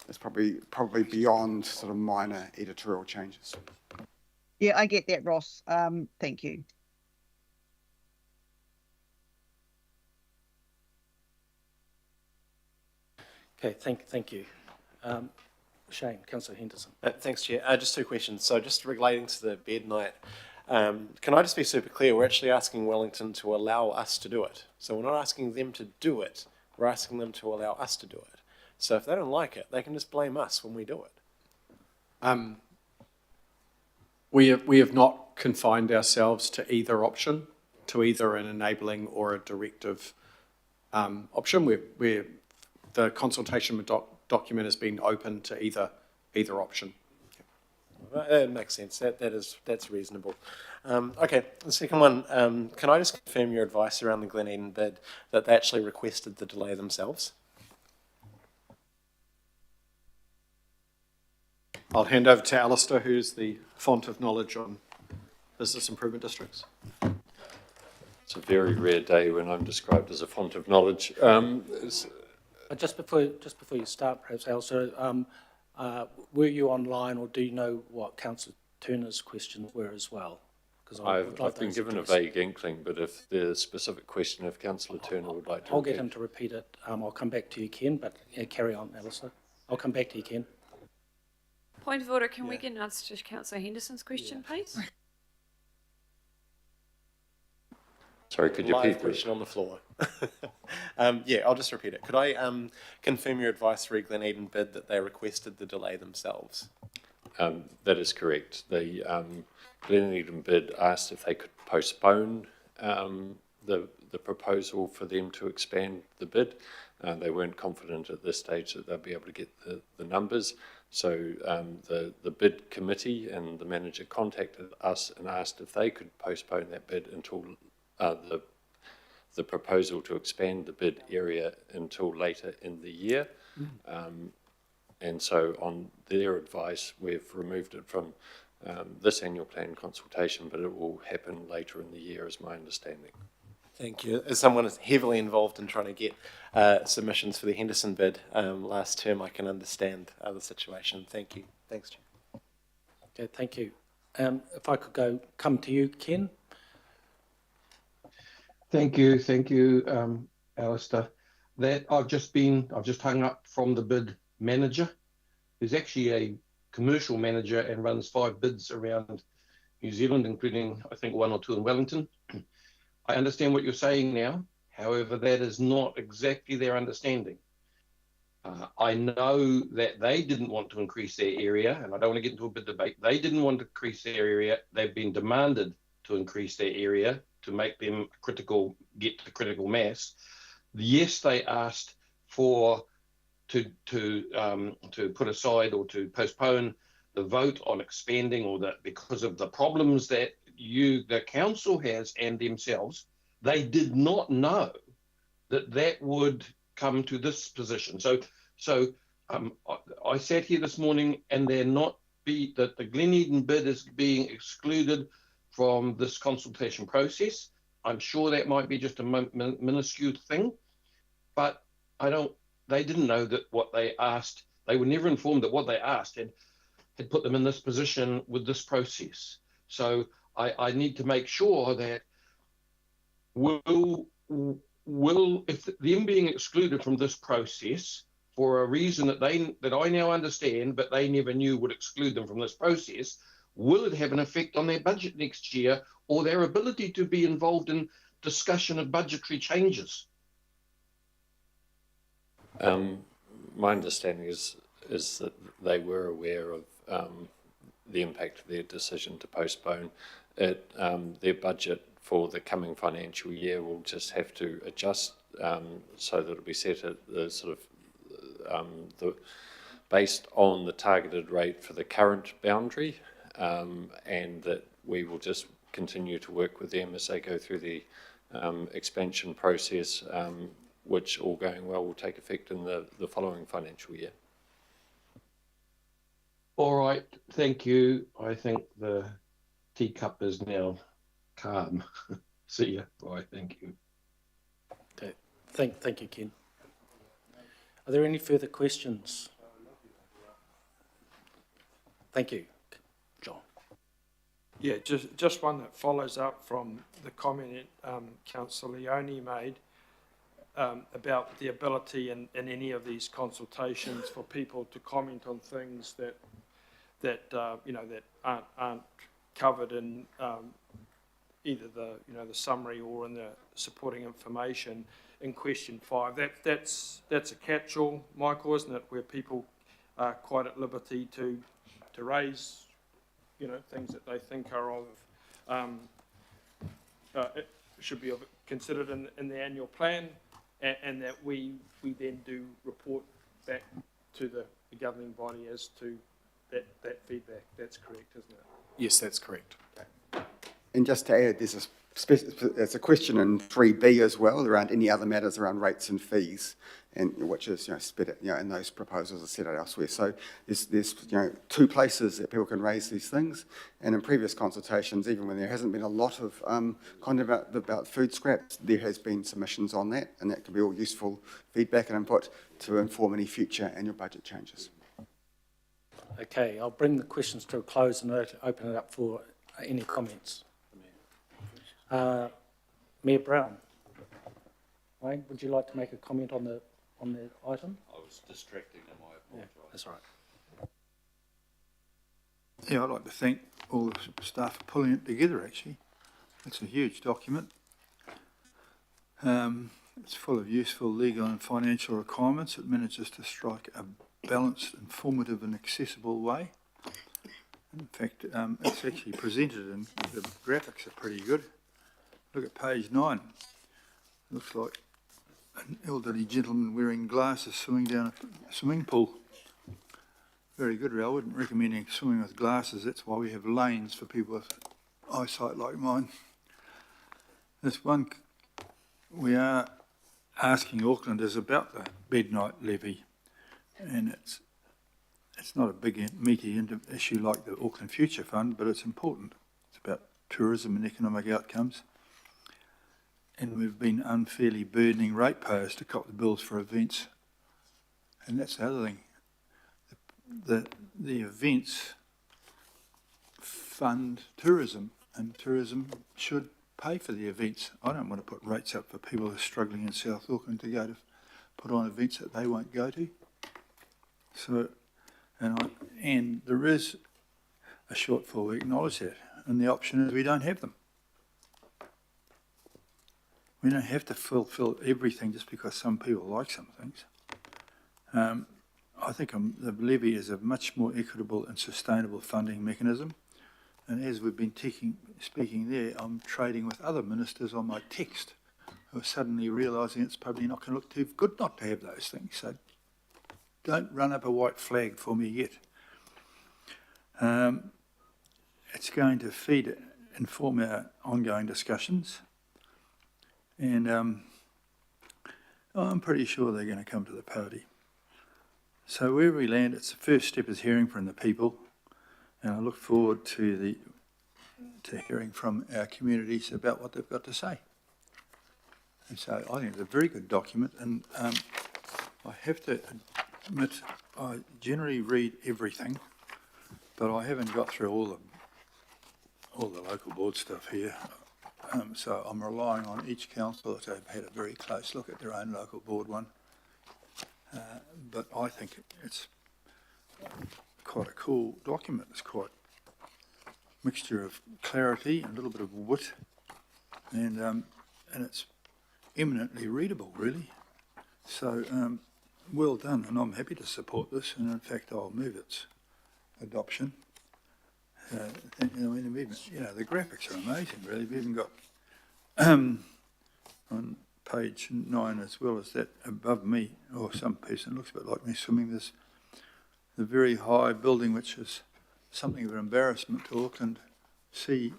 It's probably beyond sort of minor editorial changes. Yeah, I get that, Ross. Thank you. Okay, thank you. Shane, Councillor Henderson. Thanks, Chair. Just two questions. So just relating to the bed night, can I just be super clear? We're actually asking Wellington to allow us to do it. So we're not asking them to do it. We're asking them to allow us to do it. So if they don't like it, they can just blame us when we do it. We have not confined ourselves to either option, to either an enabling or a directive option. The consultation document has been open to either option. That makes sense. That's reasonable. Okay, the second one, can I just confirm your advice around the Glen Eden bid that they actually requested the delay themselves? I'll hand over to Alistair, who's the font of knowledge on business improvement districts. It's a very rare day when I'm described as a font of knowledge. Just before you start, perhaps, Alistair, were you online, or do you know what Councillor Turner's questions were as well? I've been given a vague inkling, but if the specific question, if Councillor Turner would like to I'll get him to repeat it. I'll come back to you, Ken, but carry on, Alistair. I'll come back to you, Ken. Point of order, can we get an answer to Councillor Henderson's question, please? Sorry, could you repeat the question on the floor? Yeah, I'll just repeat it. Could I confirm your advice for Glen Eden bid that they requested the delay themselves? That is correct. The Glen Eden bid asked if they could postpone the proposal for them to expand the bid. They weren't confident at this stage that they'd be able to get the numbers. So the bid committee and the manager contacted us and asked if they could postpone that bid until the proposal to expand the bid area until later in the year. And so on their advice, we've removed it from this annual plan consultation, but it will happen later in the year, is my understanding. Thank you. As someone who's heavily involved in trying to get submissions for the Henderson bid last term, I can understand the situation. Thank you. Thanks, Chair. Okay, thank you. If I could come to you, Ken. Thank you, Alistair. I've just hung up from the bid manager, who's actually a commercial manager and runs 5 bids around New Zealand, including, I think, 1 or 2 in Wellington. I understand what you're saying now. However, that is not exactly their understanding. I know that they didn't want to increase their area, and I don't want to get into a bid debate. They didn't want to increase their area. They've been demanded to increase their area to make them get to critical mass. Yes, they asked to put aside or to postpone the vote on expanding, or that because of the problems that the council has and themselves, they did not know that would come to this position. So I sat here this morning, and that the Glen Eden bid is being excluded from this consultation process. I'm sure that might be just a minuscule thing, but they didn't know that what they asked, they were never informed that what they asked had put them in this position with this process. So I need to make sure that if them being excluded from this process for a reason that I now understand, but they never knew would exclude them from this process, will it have an effect on their budget next year or their ability to be involved in discussion of budgetary changes? My understanding is that they were aware of the impact of their decision to postpone it. Their budget for the coming financial year will just have to adjust so that it'll be set at the sort of based on the targeted rate for the current boundary, and that we will just continue to work with them as they go through the expansion process, which, all going well, will take effect in the following financial year. All right, thank you. I think the teacup is now calm. See ya. Bye. Thank you. Okay. Thank you, Ken. Are there any further questions? Thank you. John. Yeah, just one that follows up from the comment Councillor Leone made about the ability in any of these consultations for people to comment on things that you know, that aren't covered in either the summary or in the supporting information in question 5. That's a catch-all, Michael, isn't it, where people are quite at liberty to raise, you know, things that they think are of it should be considered in the annual plan, and that we then do report back to the governing body as to that feedback. That's correct, isn't it? Yes, that's correct. And just to add, there's a question in 3B as well around any other matters around rates and fees, and which is split and those proposals are set out elsewhere. So there's 2 places that people can raise these things, and in previous consultations, even when there hasn't been a lot of content about food scraps, there has been submissions on that, and that can be all useful feedback and input to inform any future annual budget changes. Okay, I'll bring the questions to a close and open it up for any comments. Mayor Brown, Wayne, would you like to make a comment on the item? I was distracting him, I apologise. Yeah, that's all right. Yeah, I'd like to thank all the staff for pulling it together, actually. It's a huge document. It's full of useful legal and financial requirements. It manages to strike a balanced, informative and accessible way. In fact, it's actually presented and the graphics are pretty good. Look at page 9. It looks like an elderly gentleman wearing glasses swimming down a swimming pool. Very good, I wouldn't recommend swimming with glasses. That's why we have lanes for people with eyesight like mine. This one we are asking Auckland is about the bed night levy, and it's not a big meaty issue like the Auckland Future Fund, but it's important. It's about tourism and economic outcomes. And we've been unfairly burdening ratepayers to cop the bills for events. And that's the other thing. The events fund tourism, and tourism should pay for the events. I don't want to put rates up for people who are struggling in South Auckland to go to put on events that they won't go to. So, and there is a shortfall, we acknowledge that, and the option is we don't have them. We don't have to fulfil everything just because some people like some things. I think the levy is a much more equitable and sustainable funding mechanism. And as we've been speaking there, I'm trading with other ministers on my text who are suddenly realising it's probably not going to look too good not to have those things. So don't run up a white flag for me yet. It's going to inform our ongoing discussions. And I'm pretty sure they're going to come to the party. So wherever we land, it's the first step is hearing from the people, and I look forward to hearing from our communities about what they've got to say. And so I think it's a very good document, and I have to admit I generally read everything, but I haven't got through all the local board stuff here. So I'm relying on each council to have had a very close look at their own local board one. But I think it's quite a cool document. It's quite a mixture of clarity and a little bit of wit, and it's eminently readable, really. So well done, and I'm happy to support this, and in fact I'll move its adoption. I mean, we've even, the graphics are amazing, really. We've even got on page 9, as well as that above me, or some person looks a bit like me swimming, this the very high building, which is something of an embarrassment to Auckland Sea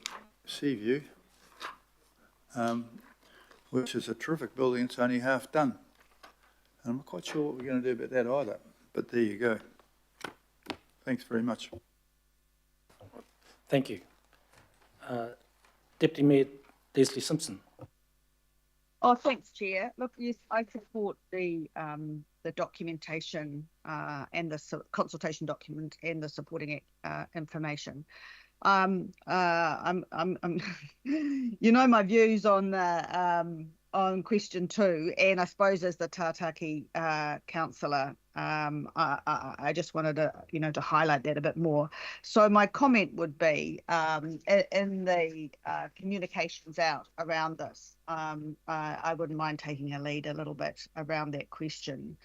View, which is a terrific building. It's only half done. And I'm not quite sure what we're going to do about that either, but there you go. Thanks very much. Thank you. Deputy Mayor Leslie Simpson. Oh, thanks, Chair. Look, yes, I support the documentation and the consultation document and the supporting information. My views on question 2, and I suppose as the Tātaki councillor, I just wanted to highlight that a bit more. So my comment would be in the communications out around this, I wouldn't mind taking a lead a little bit around that question.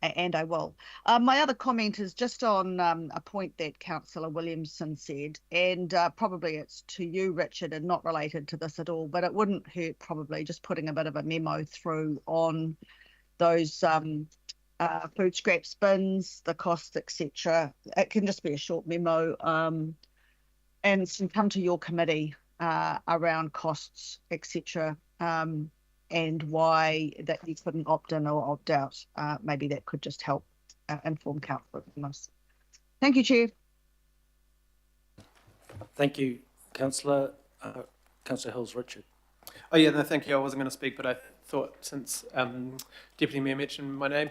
And I will. My other comment is just on a point that Councillor Williamson said, and probably it's to you, Richard, and not related to this at all, but it wouldn't hurt probably just putting a bit of a memo through on those food scraps bins, the costs, etc. It can just be a short memo, and it can come to your committee around costs, etc. And why that you couldn't opt in or opt out. Maybe that could just help inform council on this. Thank you, Chair. Thank you, Councillor. Councillor Hills, Richard. Oh yeah, no, thank you. I wasn't going to speak, but I thought since Deputy Mayor mentioned my name.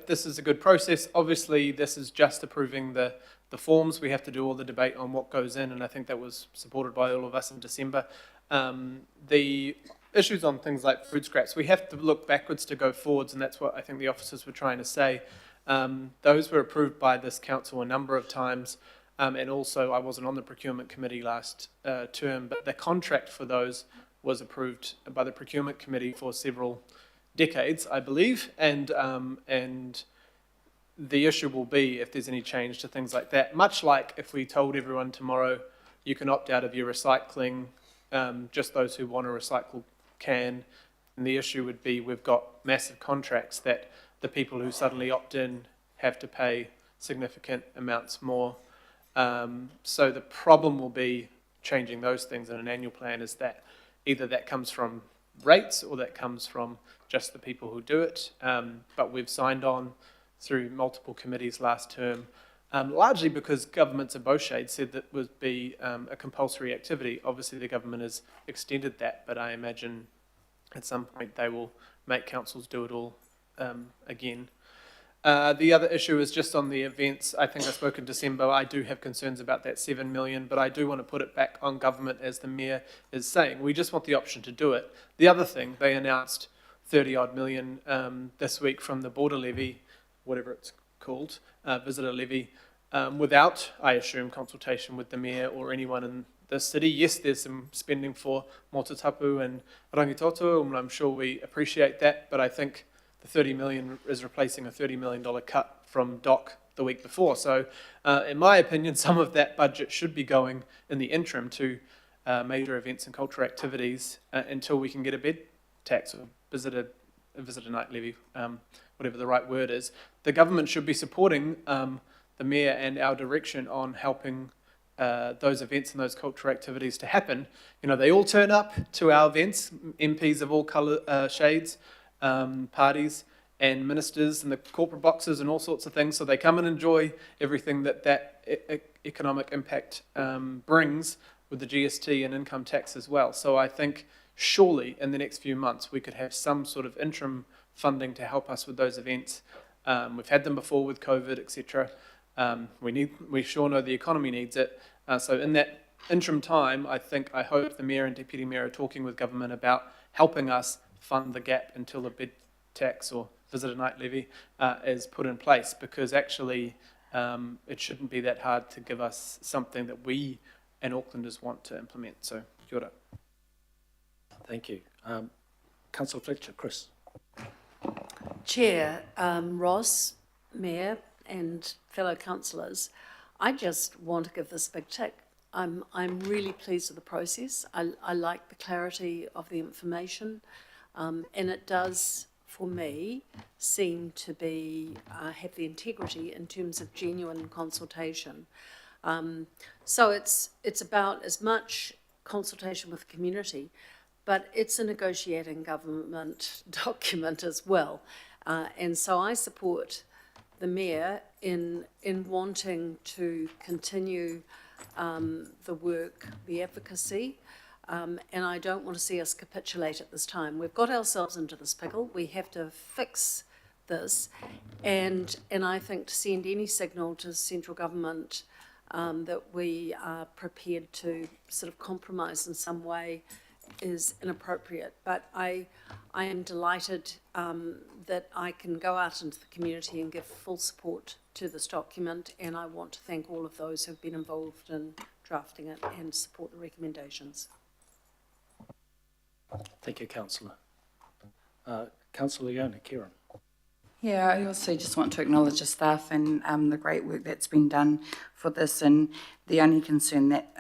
This is a good process. Obviously, this is just approving the forms. We have to do all the debate on what goes in, and I think that was supported by all of us in December. The issues on things like food scraps, we have to look backwards to go forwards, and that's what I think the officers were trying to say. Those were approved by this council a number of times, and also I wasn't on the procurement committee last term, but the contract for those was approved by the procurement committee for several decades, I believe, and the issue will be if there's any change to things like that, much like if we told everyone tomorrow you can opt out of your recycling, just those who want to recycle can, and the issue would be we've got massive contracts that the people who suddenly opt in have to pay significant amounts more. So the problem will be changing those things in an annual plan, is that either that comes from rates or that comes from just the people who do it. But we've signed on through multiple committees last term, largely because governments of both shades said that would be a compulsory activity. Obviously the government has extended that, but I imagine at some point they will make councils do it all again. The other issue is just on the events. I think I spoke in December. I do have concerns about that 7 million, but I do want to put it back on government, as the Mayor is saying. We just want the option to do it. The other thing, they announced 30 odd million this week from the border levy, whatever it's called, visitor levy, without, I assume, consultation with the Mayor or anyone in the city. Yes, there's some spending for Motutapu and Rangitoto, and I'm sure we appreciate that, but I think the 30 million is replacing a $30 million cut from DOC the week before. So in my opinion, some of that budget should be going in the interim to major events and cultural activities until we can get a bed tax or visitor night levy, whatever the right word is. The government should be supporting the Mayor and our direction on helping those events and those cultural activities to happen. You know, they all turn up to our events, MPs of all colour shades, parties and ministers and the corporate boxes and all sorts of things, so they come and enjoy everything that economic impact brings with the GST and income tax as well. So I think surely in the next few months we could have some sort of interim funding to help us with those events. We've had them before with COVID, etc. We sure know the economy needs it. So in that interim time, I hope the Mayor and Deputy Mayor are talking with government about helping us fund the gap until the bed tax or visitor night levy is put in place, because actually it shouldn't be that hard to give us something that we and Aucklanders want to implement. So, kia ora. Thank you. Councillor Fletcher, Chris. Chair, Ross, Mayor and fellow councillors, I just want to give this big tick I'm really pleased with the process. I like the clarity of the information, and it does, for me, seem to be have the integrity in terms of genuine consultation. So it's about as much consultation with the community, but it's a negotiating government document as well. And so I support the Mayor in wanting to continue the work, the advocacy, and I don't want to see us capitulate at this time. We've got ourselves into this pickle. We have to fix this, and I think to send any signal to central government that we are prepared to sort of compromise in some way is inappropriate. But I am delighted that I can go out into the community and give full support to this document, and I want to thank all of those who have been involved in drafting it and support the recommendations. Thank you, Councillor. Councillor Leona, Kieran. Yeah, I also just want to acknowledge the staff and the great work that's been done for this, and the only concern that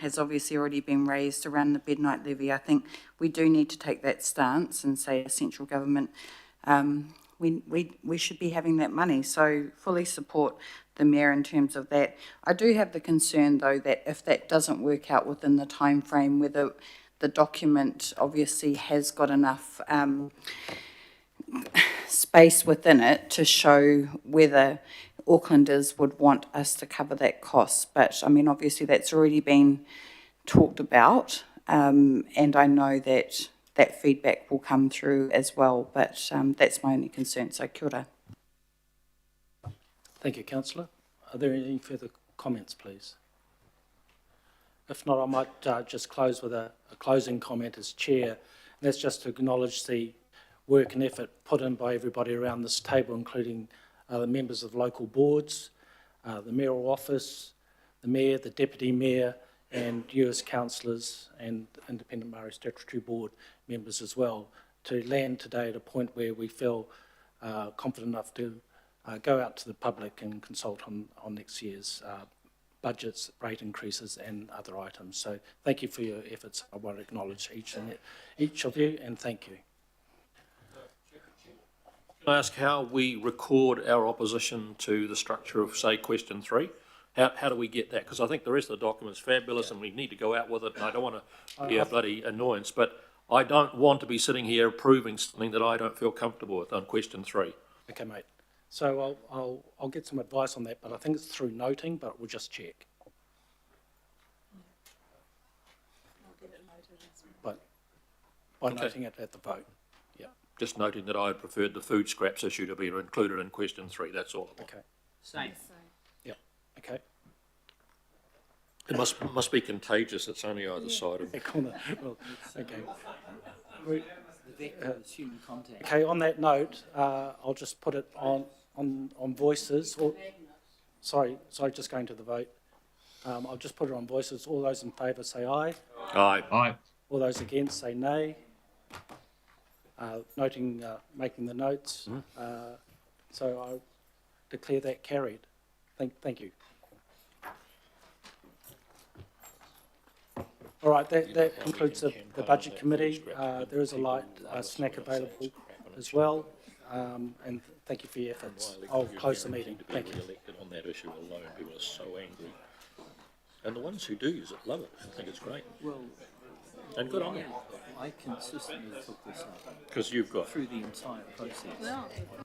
has obviously already been raised around the bed night levy. I think we do need to take that stance and say as central government we should be having that money, so fully support the Mayor in terms of that. I do have the concern though that if that doesn't work out within the time frame, whether the document obviously has got enough space within it to show whether Aucklanders would want us to cover that cost. But I mean, obviously that's already been talked about, and I know that that feedback will come through as well, but that's my only concern. So kia ora. Thank you, Councillor. Are there any further comments, please? If not, I might just close with a closing comment as Chair. And that's just to acknowledge the work and effort put in by everybody around this table, including the members of local boards, the mayoral office, the Mayor, the Deputy Mayor, and you as councillors and Independent Māori Statutory Board members as well, to land today at a point where we feel confident enough to go out to the public and consult on next year's budgets, rate increases and other items. So thank you for your efforts. I want to acknowledge each of you, and thank you. Can I ask how we record our opposition to the structure of, say, question 3? How do we get that? Because I think the rest of the document's fabulous, and we need to go out with it, and I don't want to be a bloody annoyance, but I don't want to be sitting here approving something that I don't feel comfortable with on question 3. Okay, mate. So I'll get some advice on that, but I think it's through noting, but we'll just check. But by noting it at the vote. Yeah. Just noting that I preferred the food scraps issue to be included in question 3, that's all. Okay. Same. Yeah, okay. It must be contagious, it's only either side of it. Well, okay. Human contact. Okay, on that note, I'll just put it on voices. Sorry, just going to the vote. I'll just put it on voices. All those in favour say aye. Aye. Aye. All those against say nay. Making the notes. So I declare that carried. Thank you. All right, that concludes the Budget Committee. There is a light snack available as well, and thank you for your efforts. I'll close the meeting. Thank you. Elected on that issue alone, people are so angry. And the ones who do use it love it. I think it's great. Well, and good on them. I consistently took this up. Because you've got through the entire process.